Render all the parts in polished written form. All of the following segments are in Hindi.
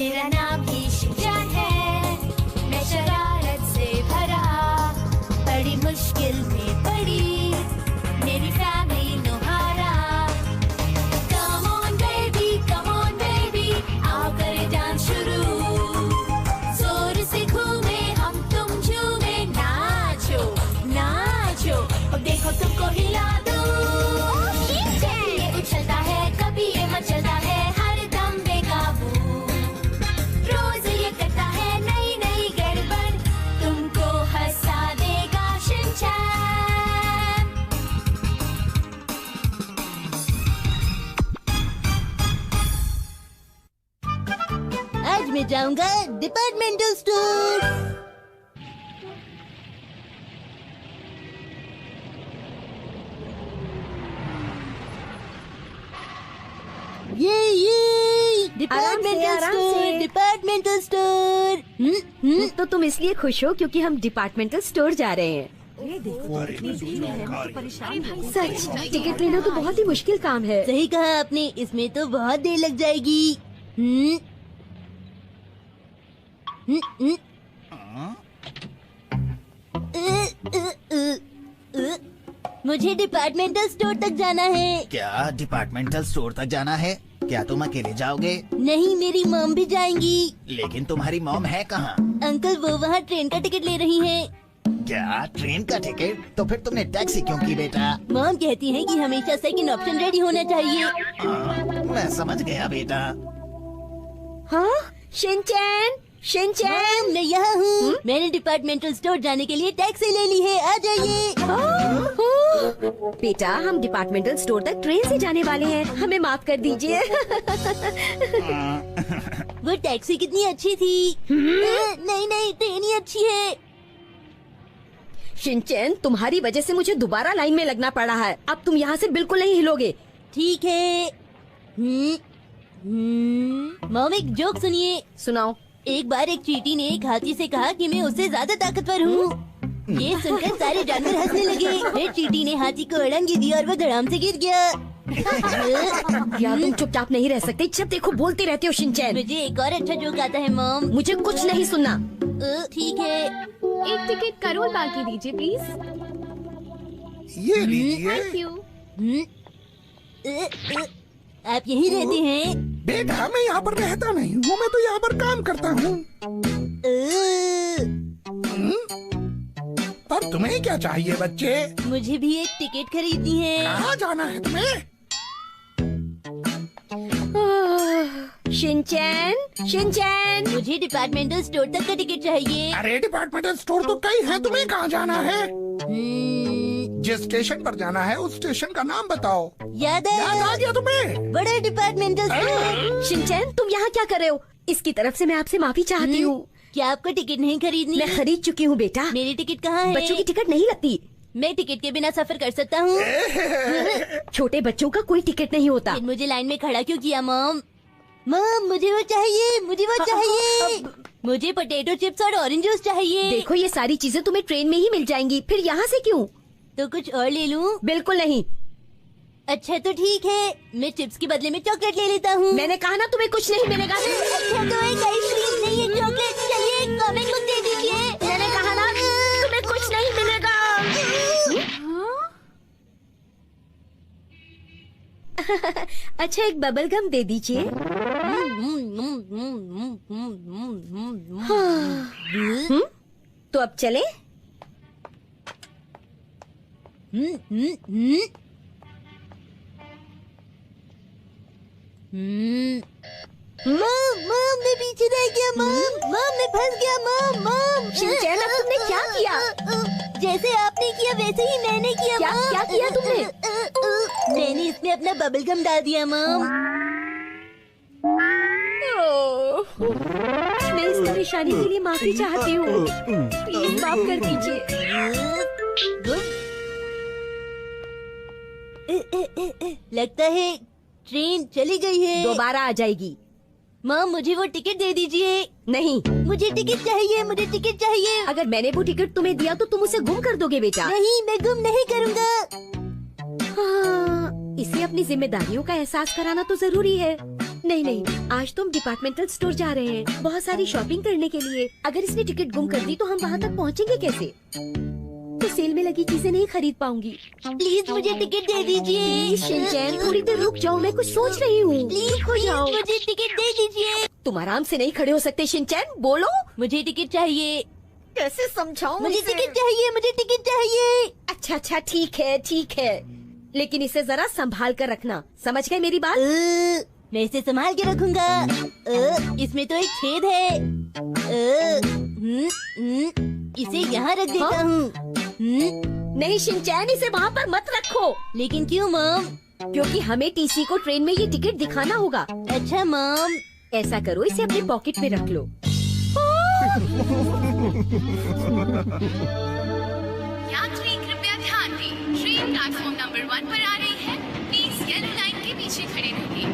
मेरा नाम ही शिनचैन है, मैं शरारत से भरा, बड़ी मुश्किल में पड़ी मेरी फैमिली नुहारा। Come on baby, आओ करें डांस शुरू, जोर से घूमे हम तुम झूमे, नाचो नाचो अब देखो तुमको हिला दूं। ये उछलता है कभी ये मचलता है, हर दम बेकाबू, रोज ये करता है नई नई गड़बड़, तुमको हंसा देगा शिनचैन। आज मैं जाऊंगा डिपार्टमेंटल स्टोर। ये डिपार्टमेंटल स्टोर। तो तुम इसलिए खुश हो क्योंकि हम डिपार्टमेंटल स्टोर जा रहे हैं। सच, टिकट लेना तो बहुत ही मुश्किल काम है। सही कहा आपने, इसमें तो बहुत देर लग जाएगी। मुझे डिपार्टमेंटल स्टोर तक जाना है। क्या डिपार्टमेंटल स्टोर तक जाना है? क्या तुम अकेले जाओगे? नहीं, मेरी मॉम भी जाएंगी। लेकिन तुम्हारी मॉम है कहाँ? अंकल वो वहाँ ट्रेन का टिकट ले रही हैं। क्या ट्रेन का टिकट? तो फिर तुमने टैक्सी क्यों की बेटा? मॉम कहती हैं कि हमेशा सेकंड ऑप्शन रेडी होना चाहिए। मैं समझ गया बेटा। हाँ, शिनचैन, शिनचैन, मैं यहाँ हूँ। मैंने डिपार्टमेंटल स्टोर जाने के लिए टैक्सी ले ली है, आ जाइए। बेटा हम डिपार्टमेंटल स्टोर तक ट्रेन से जाने वाले हैं, हमें माफ कर दीजिए। वो टैक्सी कितनी अच्छी थी। नहीं, ट्रेन ही अच्छी है। शिनचैन, तुम्हारी वजह से मुझे दोबारा लाइन में लगना पड़ा है। अब तुम यहाँ से बिल्कुल नहीं हिलोगे। ठीक है। मॉम एक जोक सुनिए। सुनाओ। एक बार एक चींटी ने एक हाथी से कहा कि मैं उससे ज्यादा ताकतवर हूँ। ये सुनकर सारे जानवर हंसने लगे। फिर चींटी ने हाथी को अड़ंगी दी और वो धड़ाम से गिर गया। क्या तुम चुपचाप नहीं रह सकते? जब देखो बोलते रहते हो शिनचैन। मुझे एक और अच्छा जोक आता है मॉम। मुझे कुछ नहीं सुनना। ठीक है। एक टिकट करोल बाकी दीजिए प्लीज। ये लीजिए। Thank you. आप यहीं रहते हैं? बेटा मैं यहाँ पर रहता नहीं हूँ, मैं तो यहाँ पर काम करता हूँ। पर तुम्हें क्या चाहिए बच्चे? मुझे भी एक टिकट खरीदनी है। कहाँ जाना है तुम्हें? शिनचैन, शिनचैन, मुझे डिपार्टमेंटल स्टोर तक का टिकट चाहिए। अरे डिपार्टमेंटल स्टोर तो कई है, तुम्हें कहाँ जाना है? जिस स्टेशन पर जाना है उस स्टेशन का नाम बताओ। याद आ गया तुम्हें? बड़ा डिपार्टमेंटल स्टोर। शिनचैन, तुम यहाँ क्या कर रहे हो? इसकी तरफ से मैं आपसे माफी चाहती हूँ। क्या आपको टिकट नहीं खरीदनी? मैं खरीद चुकी हूँ बेटा। मेरी टिकट कहाँ है? बच्चों की टिकट नहीं लगती। मैं टिकट के बिना सफर कर सकता हूँ। छोटे बच्चों का कोई टिकट नहीं होता। फिर मुझे लाइन में खड़ा क्यों किया मॉम? मॉम मुझे वो चाहिए, मुझे वो चाहिए। मुझे पोटैटो चिप्स और ऑरेंज जूस चाहिए। देखो ये सारी चीजें तुम्हें ट्रेन में ही मिल जाएंगी, फिर यहाँ से क्यों? तो कुछ और ले लूँ? बिल्कुल नहीं। अच्छा तो ठीक है, मैं चिप्स के बदले में चॉकलेट ले लेता हूँ। मैंने कहा ना तुम्हें कुछ नहीं मिलेगा। अच्छा तो एक आइसक्रीम नहीं है चॉकलेट। चलिए कॉमिक बुक दे दीजिए। मैंने कहा ना तुम्हें कुछ नहीं मिलेगा। अच्छा एक बबल गम दे दीजिए। तो अब चले? मॉम मैं पीछे रह गया। मॉम मैं फंस गया। मॉम शिनचैन अब तुमने क्या किया? जैसे आपने किया वैसे ही मैंने किया। क्या किया तुमने? मैंने इसमें अपना बबल गम डाल दिया मॉम। मैं इस परेशानी के लिए माफी चाहती हूँ, प्लीज माफ कर दीजिए। लगता है ट्रेन चली गई है। दोबारा आ जाएगी। मॉम मुझे वो टिकट दे दीजिए। नहीं, मुझे टिकट चाहिए, मुझे टिकट चाहिए। अगर मैंने वो टिकट तुम्हें दिया तो तुम उसे गुम कर दोगे बेटा। नहीं मैं गुम नहीं करूँगा। इसे अपनी जिम्मेदारियों का एहसास कराना तो जरूरी है। नहीं नहीं, आज तो हम डिपार्टमेंटल स्टोर जा रहे हैं बहुत सारी शॉपिंग करने के लिए। अगर इसने टिकट गुम कर दी तो हम वहाँ तक पहुँचेंगे कैसे? तो सेल में लगी चीजें नहीं खरीद पाऊंगी। प्लीज मुझे टिकट दे दीजिए। शिनचैन थोड़ी देर रुक जाओ, मैं कुछ सोच रही हूँ। प्लीज हो जाओ। मुझे टिकट दे दीजिए। तुम आराम से नहीं खड़े हो सकते शिनचैन, बोलो। मुझे टिकट चाहिए। कैसे समझाऊं? मुझे इसे? टिकट चाहिए, मुझे टिकट चाहिए। अच्छा अच्छा ठीक है, लेकिन इसे जरा संभाल कर रखना, समझ गए मेरी बात? मैं इसे संभाल के रखूंगा। इसमें तो एक छेद है। इसे यहाँ रख देता हूँ। नहीं शिनचैन, इसे वहाँ पर मत रखो। लेकिन क्यों मॉम? क्योंकि हमें टीसी को ट्रेन में ये टिकट दिखाना होगा। अच्छा मॉम। ऐसा करो, इसे अपनी पॉकेट में रख लो। यात्री कृपया ध्यान दें, ट्रेन प्लेटफॉर्म नंबर 1 पर आ रही है। प्लीज येलो लाइन के पीछे खड़े रहिए।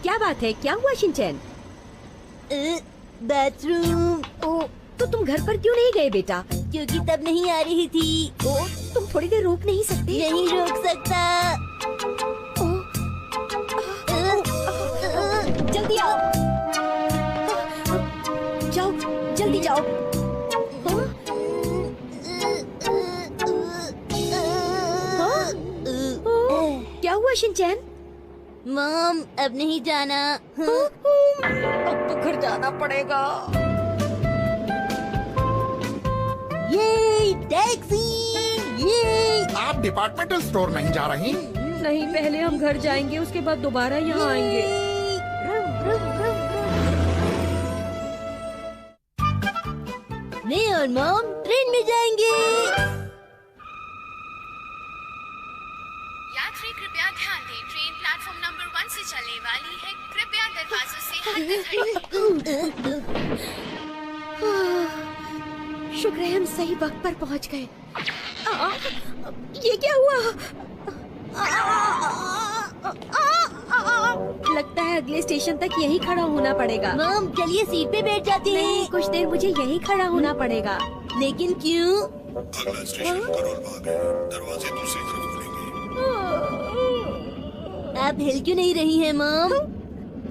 क्या बात है, क्या हुआ शिनचैन? बाथरूम। ओ, तो तुम घर पर क्यों नहीं गए बेटा? क्योंकि तब नहीं आ रही थी। ओ, तुम थोड़ी देर रोक नहीं सकती? नहीं रोक सकता। जल्दी आओ, जाओ जल्दी जाओ। क्या हुआ शिनचैन? मॉम अब नहीं जाना। अब तो घर जाना पड़ेगा। ये टैक्सी, ये। आप डिपार्टमेंटल स्टोर नहीं जा रही? नहीं, पहले हम घर जाएंगे, उसके बाद दोबारा यहाँ आएंगे। मैं और मॉम ट्रेन में जाएंगे। यात्री कृपया ध्यान दें, ट्रेन प्लेटफॉर्म नंबर 1 से चलने वाली है। कृपया दरवाजों से हटकर खड़े। शुक्र है हम सही वक्त पर पहुंच गए। ये क्या हुआ? लगता है अगले स्टेशन तक यहीं खड़ा होना पड़ेगा। मॉम चलिए सीट पे बैठ जाते नहीं, हैं। कुछ देर मुझे यहीं खड़ा होना पड़ेगा। लेकिन क्यों? अगला स्टेशन करोल बाग है, दरवाजे दूसरी तरफ खुलेंगे। आप हिल क्यों नहीं रही हैं मॉम?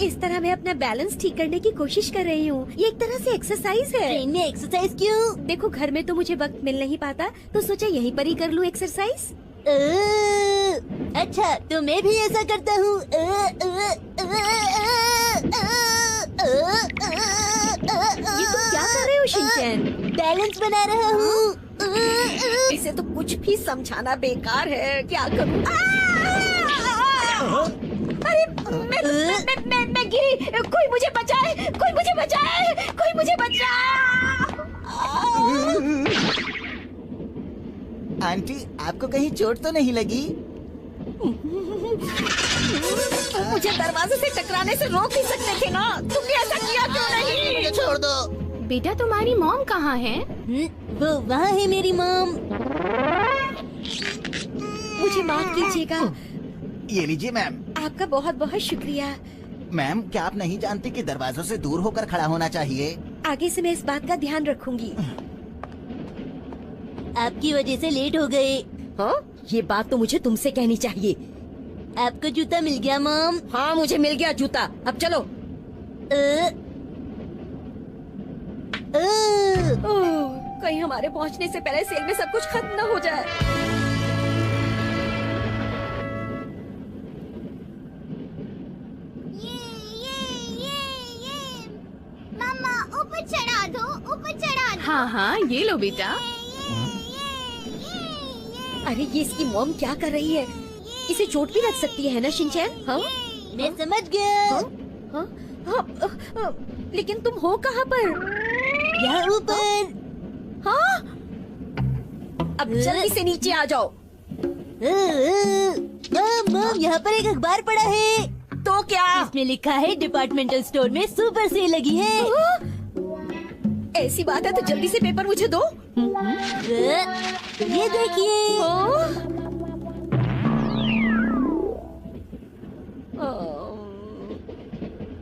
इस तरह मैं अपना बैलेंस ठीक करने की कोशिश कर रही हूँ। ये एक तरह से एक्सरसाइज है। ट्रेन में एक्सरसाइज क्यों? देखो घर में तो मुझे वक्त मिल नहीं पाता, तो सोचा यहीं पर ही कर लूँ एक्सरसाइज। अच्छा तो मैं भी ऐसा करता हूँ। ये तुम क्या कर रहे हो शिनचैन? बैलेंस बना रहा हूँ। इसे तो कुछ भी समझाना बेकार है, क्या करूँ? अरे मैं गिरी, कोई मुझे बचाए, कोई मुझे बचाए, कोई मुझे बचाए। आंटी आपको कहीं चोट तो नहीं लगी? मुझे दरवाजे से टकराने से रोक नहीं सकते थे ना? तुमने ऐसा किया क्यों नहीं? मुझे छोड़ दो। बेटा तुम्हारी मॉम कहाँ है? वो वहाँ है मेरी मॉम। मुझे माफ कीजिएगा। ये लीजिए मैम। आपका बहुत बहुत शुक्रिया। मैम क्या आप नहीं जानती कि दरवाजों से दूर होकर खड़ा होना चाहिए? आगे से मैं इस बात का ध्यान रखूंगी। आपकी वजह से लेट हो गए। हाँ, ये बात तो मुझे तुमसे कहनी चाहिए। आपको जूता मिल गया मॉम? हाँ मुझे मिल गया जूता, अब चलो। ओह, कहीं हमारे पहुंचने से पहले सेल में सब कुछ खत्म न हो जाए। मम्मा ऊपर चढ़ा दो, ऊपर चढ़ा दो। हाँ हाँ ये लो बेटा। अरे ये इसकी मॉम क्या कर रही है? इसे चोट भी लग सकती है ना शिनचैन? हाँ मैं समझ गया। हाँ हाँ, लेकिन तुम हो कहाँ पर? यहाँ ऊपर। हाँ, अब जल्दी से नीचे आ जाओ। मॉम यहाँ पर एक अखबार पड़ा है। तो क्या? इसमें लिखा है डिपार्टमेंटल स्टोर में सुपर सेल लगी है। ऐसी बात है तो जल्दी से पेपर मुझे दो। ये देखिए।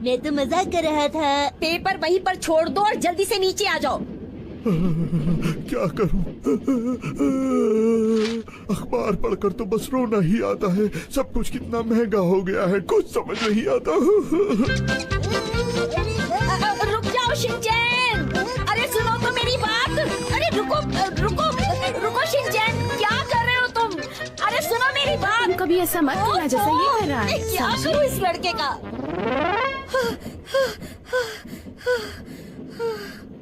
मैं तो मजाक कर रहा था। पेपर वहीं पर छोड़ दो और जल्दी से नीचे आ जाओ। क्या करूं? अखबार पढ़कर तो बस रोना ही आता है। सब कुछ कितना महंगा हो गया है, कुछ समझ नहीं आता। रुक जाओ शिनचैन, अरे सुनो तो मेरी बात। अरे रुको रुको रुको शिनचैन, क्या कर रहे हो तुम? अरे सुनो मेरी बात। तुम कभी ऐसा मत करना जैसा ये कर रहा है। क्या करूं इस लड़के का?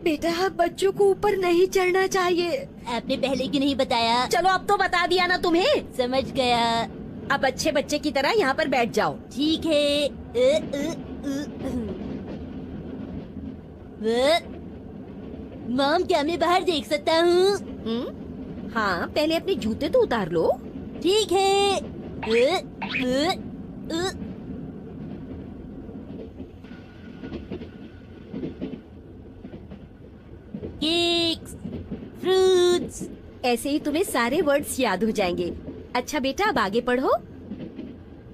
बेटा बच्चों को ऊपर नहीं चढ़ना चाहिए। आपने पहले क्यों नहीं बताया? चलो अब तो बता दिया ना तुम्हें। समझ गया। अब अच्छे बच्चे की तरह यहाँ पर बैठ जाओ। ठीक है। मॉम, क्या मैं बाहर देख सकता हूँ? हाँ, पहले अपने जूते तो उतार लो। ठीक है। Cakes, fruits. ऐसे ही तुम्हें सारे वर्ड्स याद हो जाएंगे। अच्छा बेटा अब आगे पढ़ो।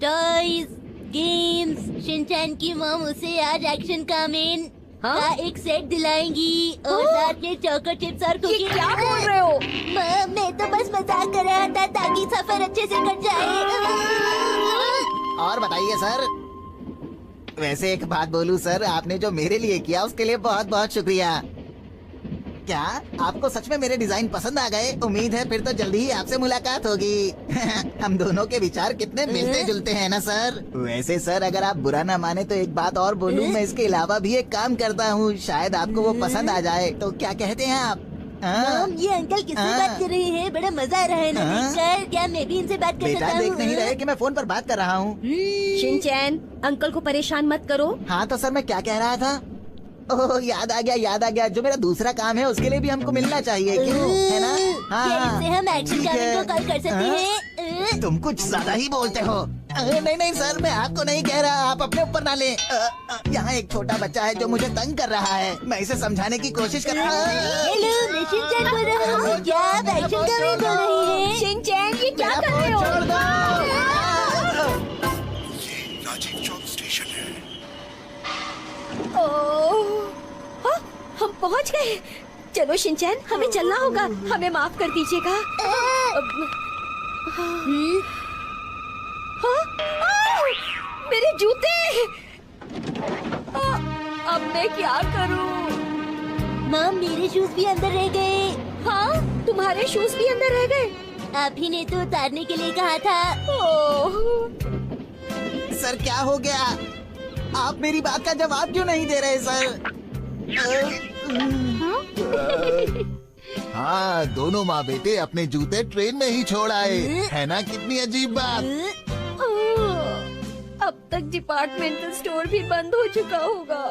Toys, games. शिनचैन की मॉम उसे आज एक्शन कामेन का एक सेट दिलाएंगी और साथ में चॉकलेट चिप्स और ये कुकीज। क्या बोल रहे हो? मॉम, मैं तो बस मजाक कर रहा था ताकि सफर अच्छे से कट जाए। और बताइए सर। वैसे एक बात बोलूं सर, आपने जो मेरे लिए किया उसके लिए बहुत बहुत शुक्रिया। क्या आपको सच में मेरे डिजाइन पसंद आ गए? उम्मीद है फिर तो जल्दी ही आपसे मुलाकात होगी। हम दोनों के विचार कितने मिलते जुलते हैं ना सर। वैसे सर अगर आप बुरा ना माने तो एक बात और बोलूं, मैं इसके अलावा भी एक काम करता हूँ, शायद आपको वो पसंद आ जाए। तो क्या कहते हैं आप? मॉम, ये अंकल किससे बात कर रहे हैं? बड़ा मजा आ रहा है ना देखकर। क्या मैं भी इनसे बात कर सकता बेटा हूँ? देख नहीं रहे कि मैं फोन पर बात कर रहा हूँ। शिनचैन, अंकल को परेशान मत करो। हाँ तो सर मैं क्या कह रहा था? ओह याद आ गया। जो मेरा दूसरा काम है उसके लिए भी हमको मिलना चाहिए, क्यों? है ना? क्या इससे हम एक्शन ठीक कामेन है। को कॉल कर सकते हैं? तुम कुछ ज्यादा ही बोलते हो। नहीं सर, मैं आपको नहीं कह रहा, आप अपने ऊपर ना लें। यहाँ एक छोटा बच्चा है जो मुझे तंग कर रहा है, मैं इसे समझाने की कोशिश कर रहा हूँ। हेलो, मैं शिनचैन बोल रहा हूँ। क्या आप एक्शन कामेन बोल रही हैं? शिनचैन ये क्या कर रहे हो? ये राजीव चौक स्टेशन है। ओह, हाँ, हम पहुंच गए। चलो शिनचैन, हमें चलना होगा। हमें माफ कर दीजिएगा। हाँ? मेरे जूते! अब मैं क्या करूं? मॉम, मेरे शूज भी अंदर रह गए। हाँ, तुम्हारे शूज भी अंदर रह गए। आप ही ने तो उतारने के लिए कहा था। ओह, सर क्या हो गया? आप मेरी बात का जवाब क्यों नहीं दे रहे सर? हाँ, दोनों माँ बेटे अपने जूते ट्रेन में ही छोड़ आए, है ना? कितनी अजीब बात। अब तक डिपार्टमेंटल स्टोर भी बंद हो चुका होगा।